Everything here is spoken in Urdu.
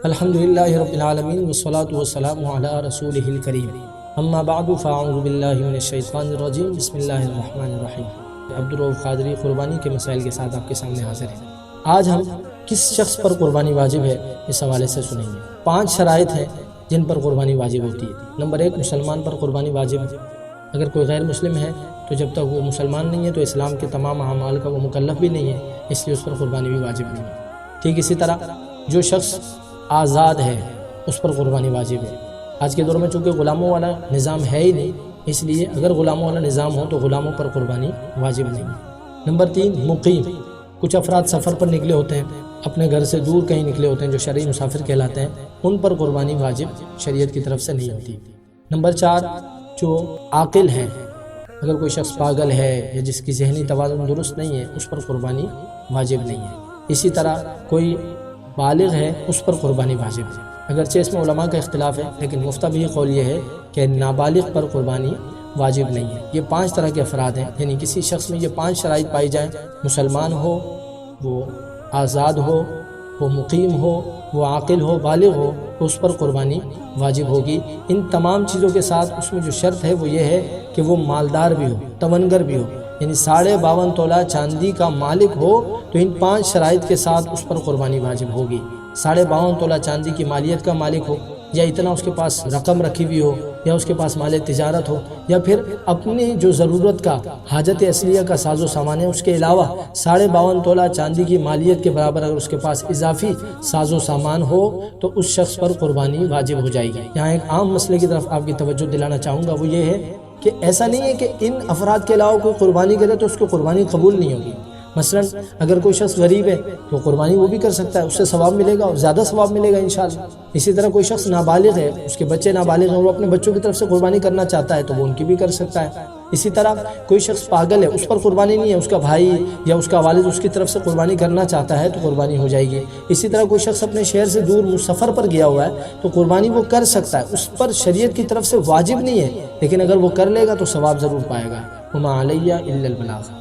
الحمدللہ رب العالمین والصلاة والسلام علی رسولہ الکریم، اما بعد فاعوذ باللہ من الشیطان الرجیم، بسم اللہ الرحمن الرحیم۔ عبدالرؤف قادری قربانی کے مسائل کے ساتھ آپ کے سامنے حاضر ہیں۔ آج ہم کس شخص پر قربانی واجب ہے اس حوالے سے سنیں گے۔ 5 شرائط ہیں جن پر قربانی واجب ہوتی ہے۔ نمبر 1، مسلمان پر قربانی واجب ہے۔ اگر کوئی غیر مسلم ہے تو جب تک وہ مسلمان نہیں ہے تو اسلام کے تمام اعمال کا وہ مکلف بھی نہیں ہے، اس لیے اس پر قربانی بھی واجب نہیں ہے۔ ٹھیک اسی طرح جو شخص آزاد ہے اس پر قربانی واجب ہے۔ آج کے دور میں چونکہ غلاموں والا نظام ہے ہی نہیں، اس لیے اگر غلاموں والا نظام ہو تو غلاموں پر قربانی واجب نہیں ہے۔ نمبر 3، مقیم۔ کچھ افراد سفر پر نکلے ہوتے ہیں، اپنے گھر سے دور کہیں نکلے ہوتے ہیں، جو شرعی مسافر کہلاتے ہیں، ان پر قربانی واجب شریعت کی طرف سے نہیں ہوتی۔ نمبر 4، جو عاقل ہے، اگر کوئی شخص پاگل ہے یا جس کی ذہنی توازن درست نہیں ہے اس پر قربانی واجب نہیں ہے۔ اسی طرح کوئی بالغ ہے اس پر قربانی واجب ہے۔ اگرچہ اس میں علماء کا اختلاف ہے، لیکن مفتبی قول یہ ہے کہ نابالغ پر قربانی واجب نہیں ہے۔ یہ 5 طرح کے افراد ہیں، یعنی کسی شخص میں یہ 5 شرائط پائی جائیں، مسلمان ہو، وہ آزاد ہو، وہ مقیم ہو، وہ عاقل ہو، بالغ ہو، اس پر قربانی واجب ہوگی۔ ان تمام چیزوں کے ساتھ اس میں جو شرط ہے وہ یہ ہے کہ وہ مالدار بھی ہو، تونگر بھی ہو، یعنی 52.5 تولہ چاندی کا مالک ہو تو ان 5 شرائط کے ساتھ اس پر قربانی واجب ہوگی۔ 52.5 تولہ چاندی کی مالیت کا مالک ہو، یا اتنا اس کے پاس رقم رکھی ہوئی ہو، یا اس کے پاس مال تجارت ہو، یا پھر اپنی جو ضرورت کا حاجت اصلیہ کا ساز و سامان ہے اس کے علاوہ 52.5 تولہ چاندی کی مالیت کے برابر اگر اس کے پاس اضافی ساز و سامان ہو تو اس شخص پر قربانی واجب ہو جائے گی۔ یہاں ایک عام مسئلے کی طرف آپ کی توجہ دلانا چاہوں گا، وہ یہ ہے کہ ایسا نہیں ہے کہ ان افراد کے علاوہ کوئی قربانی کرے تو اس کو قربانی قبول نہیں ہوگی۔ مثلا اگر کوئی شخص غریب ہے تو قربانی وہ بھی کر سکتا ہے، اس سے ثواب ملے گا اور زیادہ ثواب ملے گا انشاءاللہ۔ اسی طرح کوئی شخص نابالغ ہے، اس کے بچے نابالغ ہیں، وہ اپنے بچوں کی طرف سے قربانی کرنا چاہتا ہے تو وہ ان کی بھی کر سکتا ہے۔ اسی طرح کوئی شخص پاگل ہے، اس پر قربانی نہیں ہے، اس کا بھائی یا اس کا والد اس کی طرف سے قربانی کرنا چاہتا ہے تو قربانی ہو جائے گی۔ اسی طرح کوئی شخص اپنے شہر سے دور سفر پر گیا ہوا ہے تو قربانی وہ کر سکتا ہے، اس پر شریعت کی طرف سے واجب نہیں ہے، لیکن اگر وہ کر لے گا تو ثواب ضرور پائے گا۔ وما علیہ الا البلاغ۔